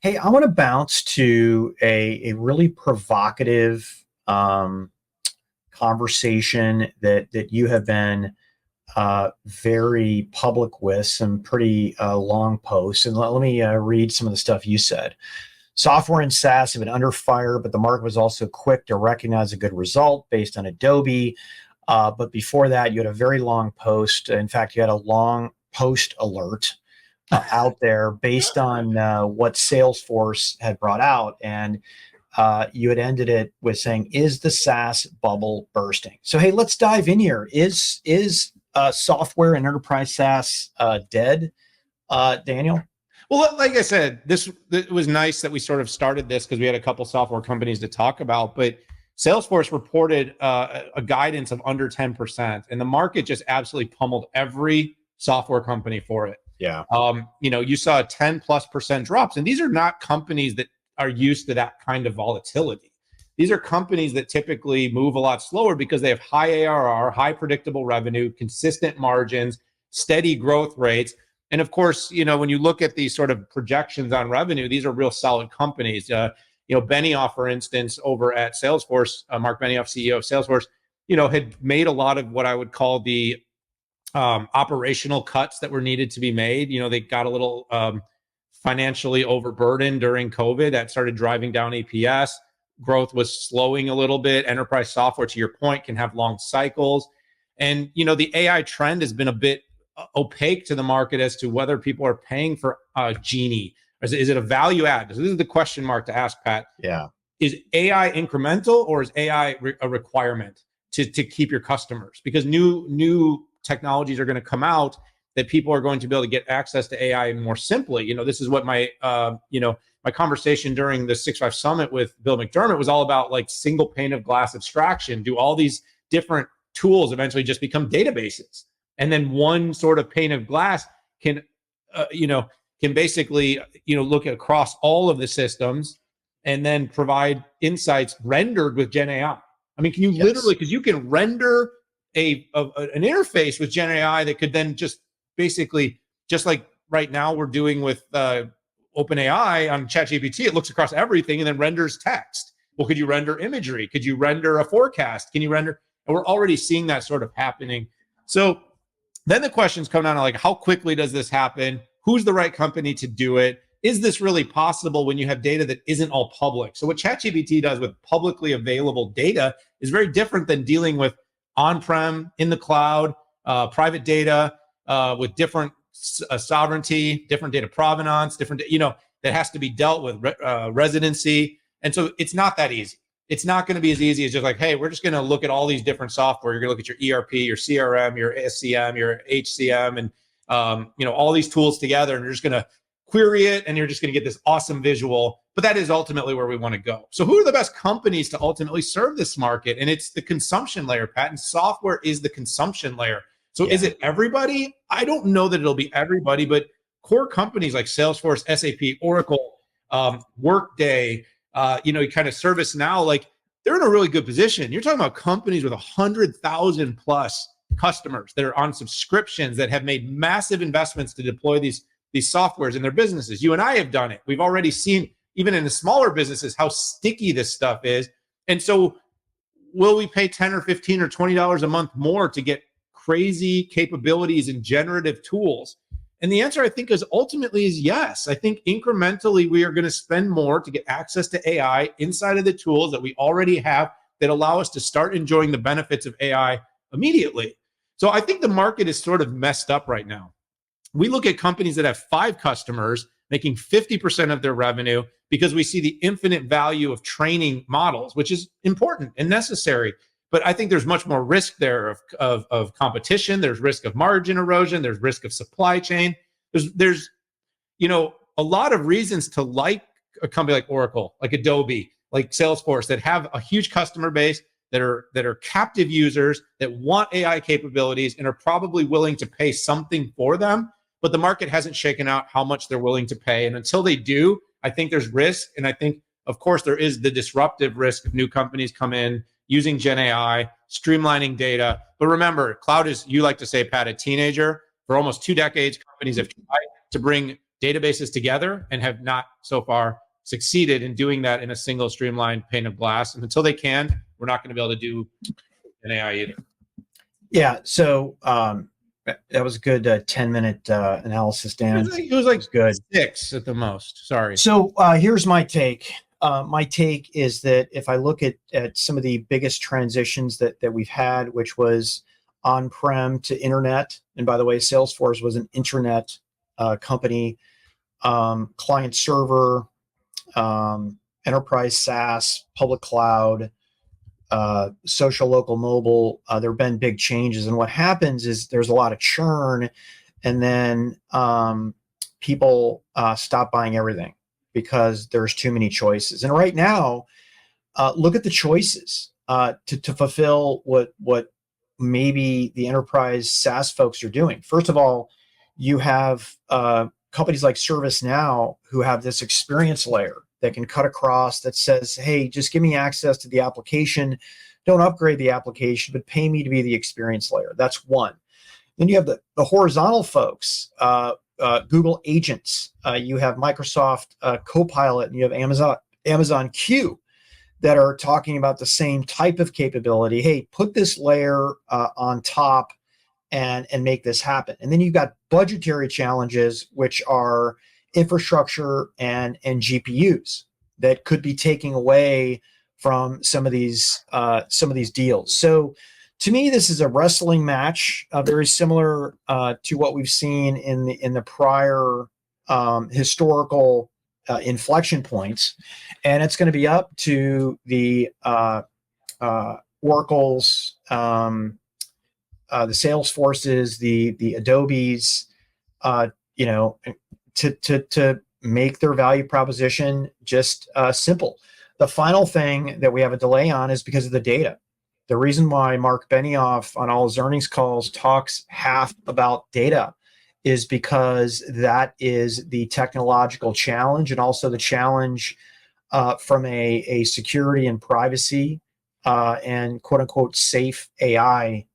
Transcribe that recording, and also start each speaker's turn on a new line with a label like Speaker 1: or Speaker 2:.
Speaker 1: Hey, I want to bounce to a really provocative conversation that you have been very public with, some pretty long posts. And let me read some of the stuff you said. Software and SaaS have been under fire, but the market was also quick to recognize a good result based on Adobe. But before that, you had a very long post. In fact, you had a long post alert out there based on what Salesforce had brought out. And you had ended it with saying, "Is the SaaS bubble bursting?" So, hey, let's dive in here. Is software and enterprise SaaS dead, Daniel?
Speaker 2: Well, like I said, it was nice that we sort of started this because we had a couple software companies to talk about. But Salesforce reported a guidance of under 10%, and the market just absolutely pummeled every software company for it.
Speaker 1: Yeah.
Speaker 2: You saw 10+% drops, and these are not companies that are used to that kind of volatility. These are companies that typically move a lot slower because they have high ARR, high predictable revenue, consistent margins, steady growth rates. And of course, when you look at these sort of projections on revenue, these are real solid companies. Benioff, for instance, over at Salesforce, Mark Benioff, CEO of Salesforce, had made a lot of what I would call the operational cuts that were needed to be made. They got a little financially overburdened during COVID. That started driving down EPS. Growth was slowing a little bit. Enterprise software, to your point, can have long cycles. And, the AI trend has been a bit opaque to the market as to whether people are paying for Genie. Is it a value add? So this is the question mark to ask, Pat.
Speaker 1: Yeah.
Speaker 2: Is AI incremental, or is AI a requirement to keep your customers? Because new technologies are going to come out that people are going to be able to get access to AI more simply. This is what my conversation during the 6.5 Summit with Bill McDermott was all about, like single pane of glass abstraction. Do all these different tools eventually just become databases? And then one sort of pane of glass can basically, look across all of the systems and then provide insights rendered with Gen AI. I mean, can you literally, because you can render an interface with Gen AI that could then just basically, just like right now we're doing with OpenAI on ChatGPT, it looks across everything and then renders text. Well, could you render imagery? Could you render a forecast? Can you render? And we're already seeing that sort of happening. So then the questions come down to, like, how quickly does this happen? Who's the right company to do it? Is this really possible when you have data that isn't all public? So what ChatGPT does with publicly available data is very different than dealing with on-prem, in the cloud, private data with different sovereignty, different data provenance, different, that has to be dealt with residency. And so it's not that easy. It's not going to be as easy as just like, hey, we're just going to look at all these different software. You're going to look at your ERP, your CRM, your SCM, your HCM, and all these tools together, and you're just going to query it, and you're just going to get this awesome visual. But that is ultimately where we want to go. So who are the best companies to ultimately serve this market? And it's the consumption layer, Pat, and software is the consumption layer. So is it everybody? I don't know that it'll be everybody, but core companies like Salesforce, SAP, Oracle, Workday, you kind of ServiceNow, like they're in a really good position. You're talking about companies with 100,000 plus customers that are on subscriptions that have made massive investments to deploy these softwares in their businesses. You and I have done it. We've already seen, even in the smaller businesses, how sticky this stuff is. And so will we pay 10 or 15 or $20 a month more to get crazy capabilities and generative tools? And the answer, I think, is ultimately is yes. I think incrementally we are going to spend more to get access to AI inside of the tools that we already have that allow us to start enjoying the benefits of AI immediately. So I think the market is sort of messed up right now. We look at companies that have 5 customers making 50% of their revenue because we see the infinite value of training models, which is important and necessary. But I think there's much more risk there of competition. There's risk of margin erosion. There's risk of supply chain. There's a lot of reasons to like a company like Oracle, like Adobe, like Salesforce, that have a huge customer base, that are captive users, that want AI capabilities and are probably willing to pay something for them. But the market hasn't shaken out how much they're willing to pay. And until they do, I think there's risk. And I think, of course, there is the disruptive risk of new companies come in using Gen AI, streamlining data. But remember, cloud is, you like to say, Pat, a teenager. For almost 2 decades, companies have tried to bring databases together and have not so far succeeded in doing that in a single streamlined pane of glass. And until they can, we're not going to be able to do an AI either.
Speaker 1: Yeah. So that was a good 10-minute analysis, Dan.
Speaker 2: It was like good 6 at the most. Sorry.
Speaker 1: So here's my take. My take is that if I look at some of the biggest transitions that we've had, which was on-prem to internet, and by the way, Salesforce was an internet company, client server, enterprise SaaS, public cloud, social, local, mobile, there have been big changes. And what happens is there's a lot of churn, and then people stop buying everything because there's too many choices. And right now, look at the choices to fulfill what maybe the enterprise SaaS folks are doing. First of all, you have companies like ServiceNow who have this experience layer that can cut across, that says, hey, just give me access to the application. Don't upgrade the application, but pay me to be the experience layer. That's one. Then you have the horizontal folks, Google Agents. You have Microsoft Copilot, and you have Amazon Q that are talking about the same type of capability. Hey, put this layer on top and make this happen. And then you've got budgetary challenges, which are infrastructure and GPUs that could be taking away from some of these deals. So to me, this is a wrestling match, very similar to what we've seen in the prior historical inflection points, and it's going to be up to the Oracles, the Salesforces, the Adobes, to make their value proposition just simple. The final thing that we have a delay on is because of the data. The reason why Mark Benioff on all his earnings calls talks half about data is because that is the technological challenge, and also the challenge from a security and privacy and quote unquote safe AI